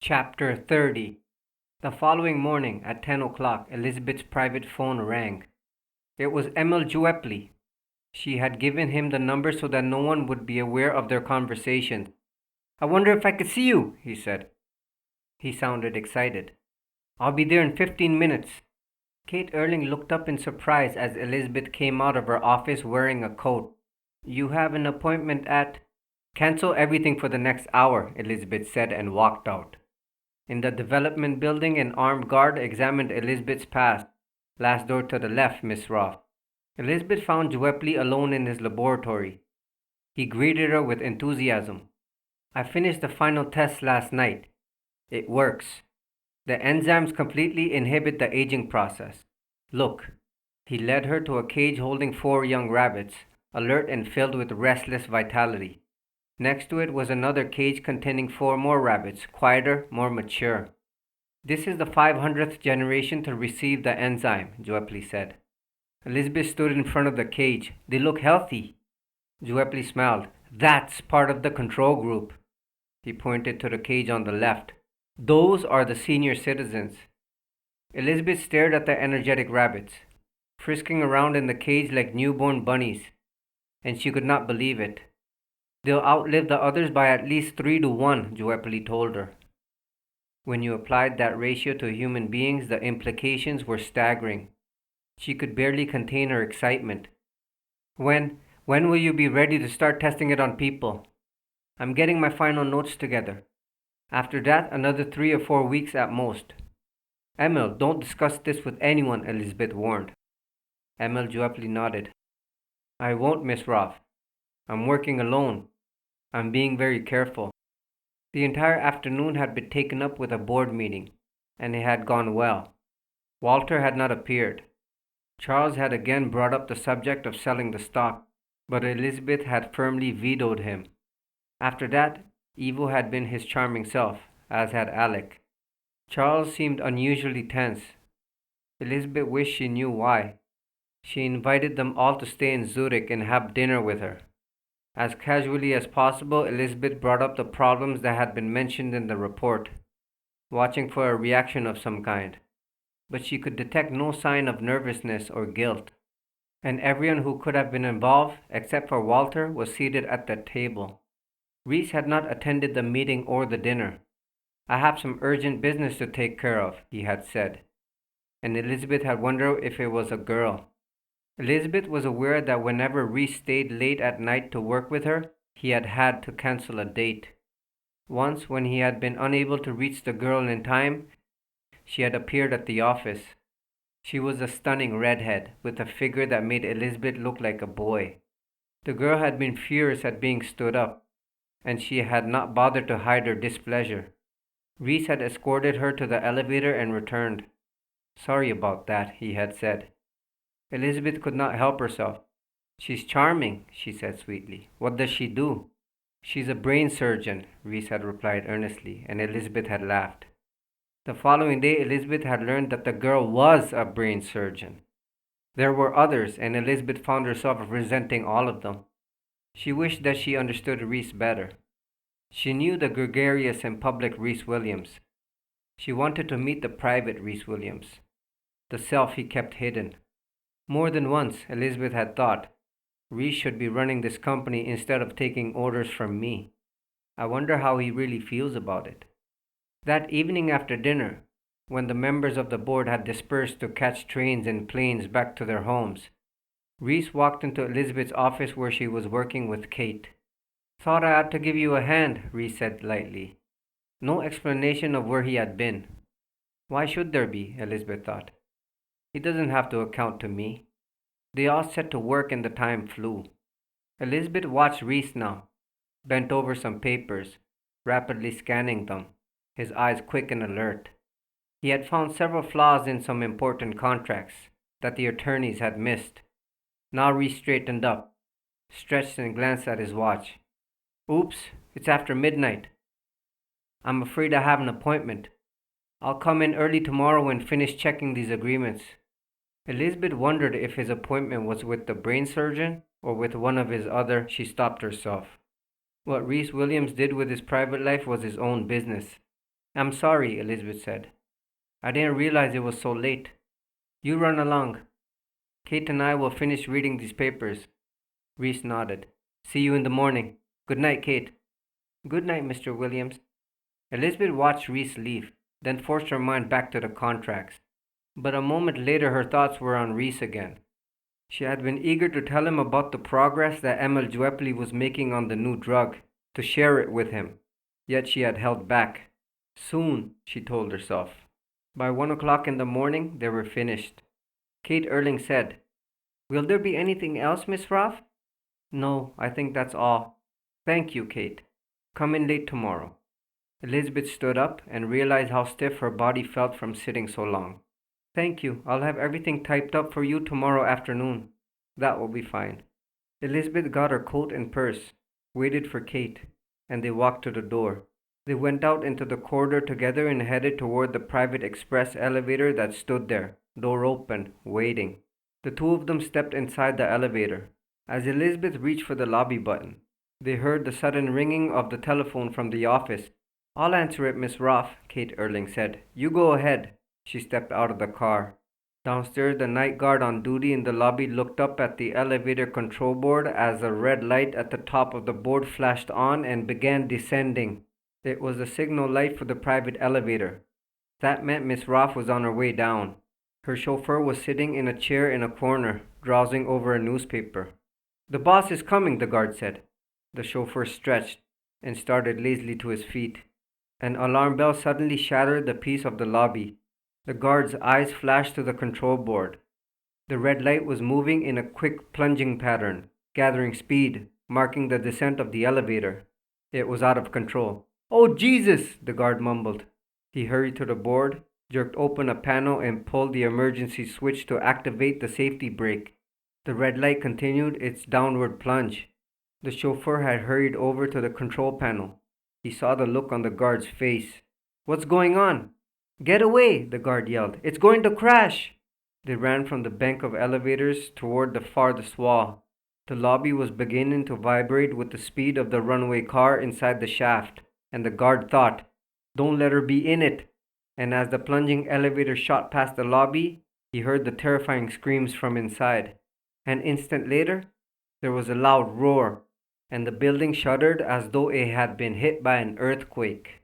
Chapter 30. The following morning at 10 o'clock, Elizabeth's private phone rang. It was Emil Juepli. She had given him the number so that no one would be aware of their conversation. "I wonder if I could see you," he said. He sounded excited. "I'll be there in 15 minutes. Kate Erling looked up in surprise as Elizabeth came out of her office wearing a coat. "You have an appointment at—" "Cancel everything for the next hour," Elizabeth said and walked out. In the development building, an armed guard examined Elizabeth's pass. "Last door to the left, Miss Roffe." Elizabeth found Juepli alone in his laboratory. He greeted her with enthusiasm. "I finished the final test last night. It works. The enzymes completely inhibit the aging process. Look." He led her to a cage holding 4 young rabbits, alert and filled with restless vitality. Next to it was another cage containing 4 more rabbits, quieter, more mature. "This is the 500th generation to receive the enzyme," Juepli said. Elizabeth stood in front of the cage. "They look healthy." Juepli smiled. "That's part of the control group." He pointed to the cage on the left. "Those are the senior citizens." Elizabeth stared at the energetic rabbits, frisking around in the cage like newborn bunnies, and she could not believe it. "They'll outlive the others by at least 3 to 1, Juepli told her. When you applied that ratio to human beings, the implications were staggering. She could barely contain her excitement. When will you be ready to start testing it on people?" "I'm getting my final notes together. After that, another 3 or 4 weeks at most." "Emil, don't discuss this with anyone," Elizabeth warned. Emil Juepli nodded. "I won't, Miss Roffe. I'm working alone. I'm being very careful." The entire afternoon had been taken up with a board meeting, and it had gone well. Walter had not appeared. Charles had again brought up the subject of selling the stock, but Elizabeth had firmly vetoed him. After that, Evo had been his charming self, as had Alec. Charles seemed unusually tense. Elizabeth wished she knew why. She invited them all to stay in Zurich and have dinner with her. As casually as possible, Elizabeth brought up the problems that had been mentioned in the report, watching for a reaction of some kind. But she could detect no sign of nervousness or guilt, and everyone who could have been involved, except for Walter, was seated at the table. Reese had not attended the meeting or the dinner. "I have some urgent business to take care of," he had said, and Elizabeth had wondered if it was a girl. Elizabeth was aware that whenever Reese stayed late at night to work with her, he had had to cancel a date. Once, when he had been unable to reach the girl in time, she had appeared at the office. She was a stunning redhead, with a figure that made Elizabeth look like a boy. The girl had been furious at being stood up, and she had not bothered to hide her displeasure. Reese had escorted her to the elevator and returned. "Sorry about that," he had said. Elizabeth could not help herself. "She's charming," she said sweetly. "What does she do?" "She's a brain surgeon," Reese had replied earnestly, and Elizabeth had laughed. The following day, Elizabeth had learned that the girl was a brain surgeon. There were others, and Elizabeth found herself resenting all of them. She wished that she understood Reese better. She knew the gregarious and public Reese Williams. She wanted to meet the private Reese Williams, the self he kept hidden. More than once, Elizabeth had thought, "Reese should be running this company instead of taking orders from me. I wonder how he really feels about it." That evening after dinner, when the members of the board had dispersed to catch trains and planes back to their homes, Reese walked into Elizabeth's office where she was working with Kate. "Thought I ought to give you a hand," Reese said lightly. No explanation of where he had been. Why should there be, Elizabeth thought. He doesn't have to account to me. They all set to work and the time flew. Elizabeth watched Reese now, bent over some papers, rapidly scanning them, his eyes quick and alert. He had found several flaws in some important contracts that the attorneys had missed. Now Reese straightened up, stretched and glanced at his watch. "Oops, it's after midnight. I'm afraid I have an appointment. I'll come in early tomorrow and finish checking these agreements." Elizabeth wondered if his appointment was with the brain surgeon or with one of his other. She stopped herself. What Reese Williams did with his private life was his own business. I'm sorry, Elizabeth said. I didn't realize it was so late. You run along. Kate and I will finish reading these papers. Reese nodded. See you in the morning. Good night, Kate. Good night, Mr. Williams. Elizabeth watched Reese leave, then forced her mind back to the contracts. But a moment later her thoughts were on Reese again. She had been eager to tell him about the progress that Emil Juepli was making on the new drug, to share it with him. Yet she had held back. Soon, she told herself. By 1 o'clock in the morning, they were finished. Kate Erling said, Will there be anything else, Miss Roffe? No, I think that's all. Thank you, Kate. Come in late tomorrow. Elizabeth stood up and realized how stiff her body felt from sitting so long. Thank you. I'll have everything typed up for you tomorrow afternoon. That will be fine. Elizabeth got her coat and purse, waited for Kate, and they walked to the door. They went out into the corridor together and headed toward the private express elevator that stood there, door open, waiting. The two of them stepped inside the elevator. As Elizabeth reached for the lobby button, they heard the sudden ringing of the telephone from the office. I'll answer it, Miss Roffe, Kate Erling said. You go ahead. She stepped out of the car. Downstairs, the night guard on duty in the lobby looked up at the elevator control board as a red light at the top of the board flashed on and began descending. It was the signal light for the private elevator. That meant Miss Roffe was on her way down. Her chauffeur was sitting in a chair in a corner, drowsing over a newspaper. The boss is coming, the guard said. The chauffeur stretched and started lazily to his feet. An alarm bell suddenly shattered the peace of the lobby. The guard's eyes flashed to the control board. The red light was moving in a quick plunging pattern, gathering speed, marking the descent of the elevator. It was out of control. Oh, Jesus! The guard mumbled. He hurried to the board, jerked open a panel, and pulled the emergency switch to activate the safety brake. The red light continued its downward plunge. The chauffeur had hurried over to the control panel. He saw the look on the guard's face. What's going on? Get away, the guard yelled. It's going to crash. They ran from the bank of elevators toward the farthest wall. The lobby was beginning to vibrate with the speed of the runaway car inside the shaft, and the guard thought, don't let her be in it. And as the plunging elevator shot past the lobby, he heard the terrifying screams from inside. An instant later, there was a loud roar, and the building shuddered as though it had been hit by an earthquake.